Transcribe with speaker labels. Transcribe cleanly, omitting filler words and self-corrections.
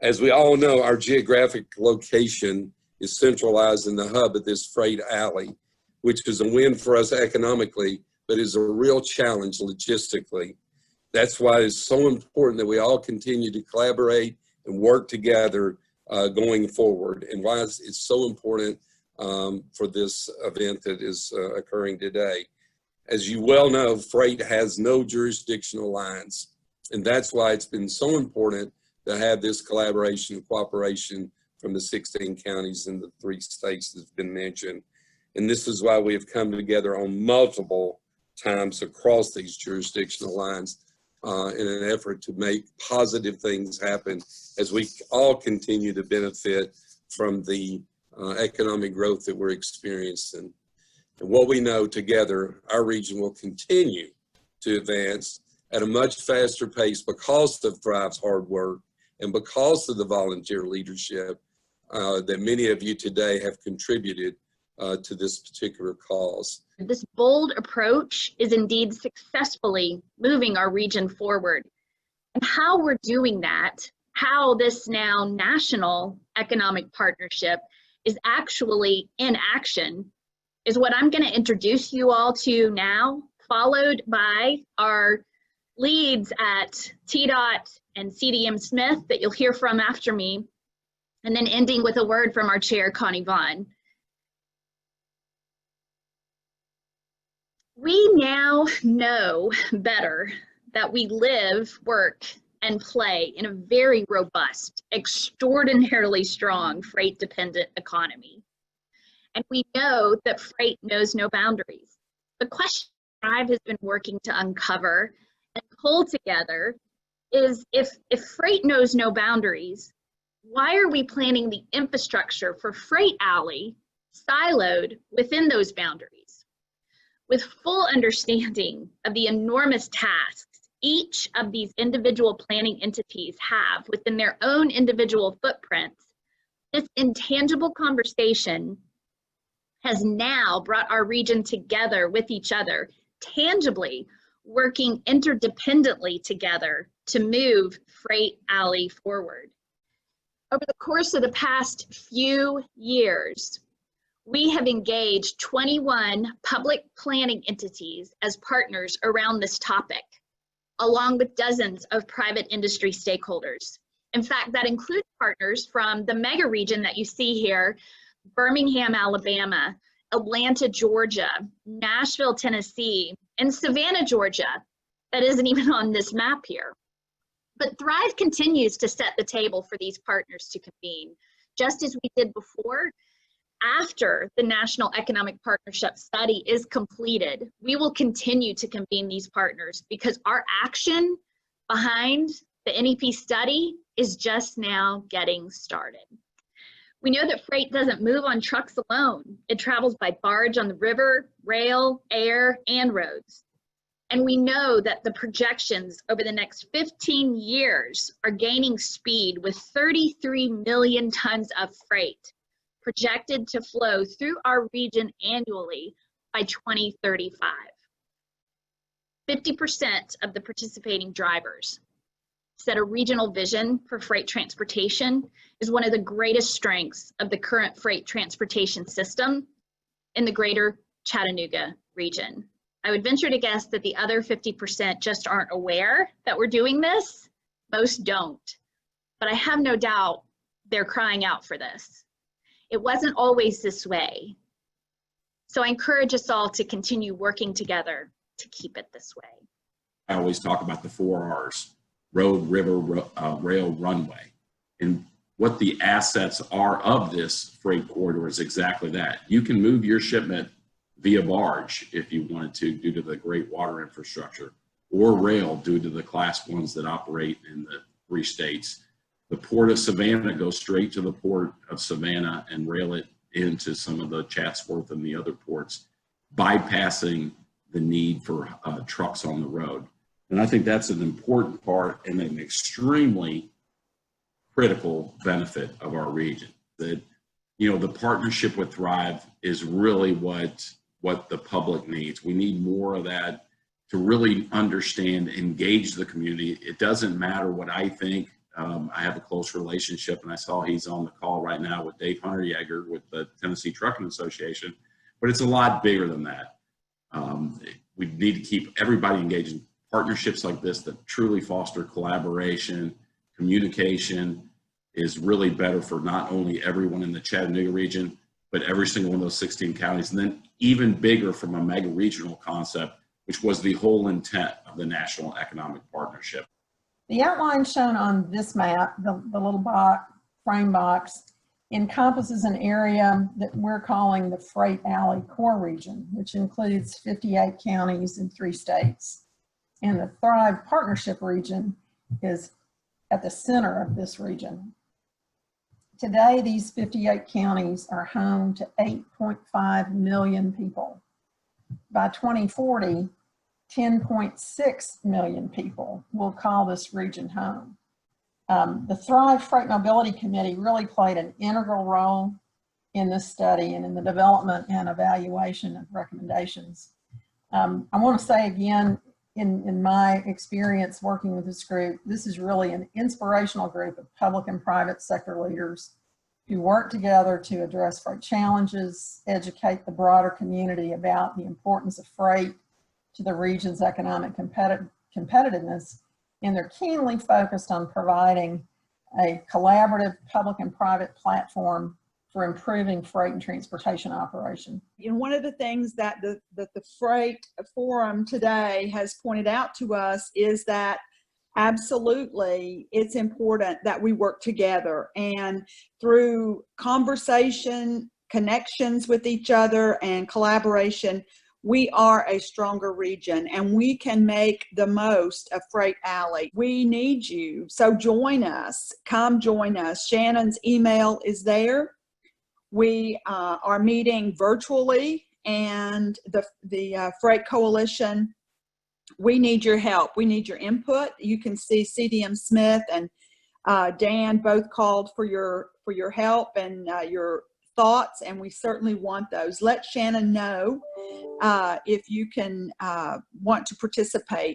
Speaker 1: As we all know, our geographic location is centralized in the hub of this freight alley, which is a win for us economically, but is a real challenge logistically. That's why it's so important that we all continue to collaborate and work together going forward, and why it's so important for this event that is occurring today. As you well know, freight has no jurisdictional lines, and that's why it's been so important to have this collaboration and cooperation from the 16 counties and the 3 states that's been mentioned. And this is why we have come together on multiple times across these jurisdictional lines in an effort to make positive things happen as we all continue to benefit from the economic growth that we're experiencing. And what we know together, our region will continue to advance at a much faster pace because of Thrive's hard work and because of the volunteer leadership that many of you today have contributed to this particular cause.
Speaker 2: This bold approach is indeed successfully moving our region forward. And how we're doing that, how this now national economic partnership is actually in action, is what I'm going to introduce you all to now, followed by our leads at TDOT and CDM Smith that you'll hear from after me, and then ending with a word from our chair, Connie Vaughn. We now know better that we live, work, and play in a very robust, extraordinarily strong freight-dependent economy. And we know that freight knows no boundaries. The question Thrive has been working to uncover and pull together is, if freight knows no boundaries, why are we planning the infrastructure for Freight Alley siloed within those boundaries? With full understanding of the enormous tasks each of these individual planning entities have within their own individual footprints, this intangible conversation has now brought our region together with each other, tangibly working interdependently together to move Freight Alley forward. Over the course of the past few years, we have engaged 21 public planning entities as partners around this topic, along with dozens of private industry stakeholders. In fact, that includes partners from the mega region that you see here, Birmingham, Alabama, Atlanta, Georgia, Nashville, Tennessee, and Savannah, Georgia, that isn't even on this map here. But Thrive continues to set the table for these partners to convene, just as we did before. After the National Economic Partnership Study is completed, we will continue to convene these partners because our action behind the NEP study is just now getting started. We know that freight doesn't move on trucks alone. It travels by barge on the river, rail, air, and roads. And we know that the projections over the next 15 years are gaining speed, with 33 million tons of freight projected to flow through our region annually by 2035. 50% of the participating drivers said a regional vision for freight transportation is one of the greatest strengths of the current freight transportation system in the greater Chattanooga region. I would venture to guess that the other 50% just aren't aware that we're doing this. Most don't, but I have no doubt they're crying out for this. It wasn't always this way. So I encourage us all to continue working together to keep it this way.
Speaker 3: I always talk about the 4 R's: road, river, rail, runway. And what the assets are of this freight corridor is exactly that. You can move your shipment via barge if you wanted to, due to the great water infrastructure, or rail due to the Class 1s that operate in the 3 states. The Port of Savannah goes straight to the Port of Savannah and rail it into some of the Chatsworth and the other ports, bypassing the need for trucks on the road. And I think that's an important part and an extremely critical benefit of our region. That, you know, the partnership with Thrive is really what the public needs. We need more of that to really understand, engage the community. It doesn't matter what I think I have a close relationship, and I saw he's on the call right now with Dave Hunter Yeager with the Tennessee Trucking Association, but it's a lot bigger than that. We need to keep everybody engaged in partnerships like this that truly foster collaboration, communication is really better for not only everyone in the Chattanooga region, but every single one of those 16 counties, and then even bigger from a mega regional concept, which was the whole intent of the National Economic Partnership.
Speaker 4: The outline shown on this map, the little box, frame box, encompasses an area that we're calling the Freight Alley Core Region, which includes 58 counties in 3 states. And the Thrive Partnership Region is at the center of this region. Today, these 58 counties are home to 8.5 million people. By 2040, 10.6 million people will call this region home. The Thrive Freight Mobility Committee really played an integral role in this study and in the development and evaluation of recommendations. I want to say again, in my experience working with this group, this is really an inspirational group of public and private sector leaders who work together to address freight challenges, educate the broader community about the importance of freight to the region's economic competitiveness, and they're keenly focused on providing a collaborative public and private platform for improving freight and transportation operation.
Speaker 5: And one of the things that the Freight Forum today has pointed out to us is that absolutely it's important that we work together, and through conversation, connections with each other, and collaboration, we are a stronger region, and we can make the most of Freight Alley. We need you, so join us. Come join us. Shannon's email is there. We are meeting virtually, and the Freight Coalition, we need your help. We need your input. You can see CDM Smith and Dan both called for your help and your thoughts, and we certainly want those. Let Shannon know if you can want to participate.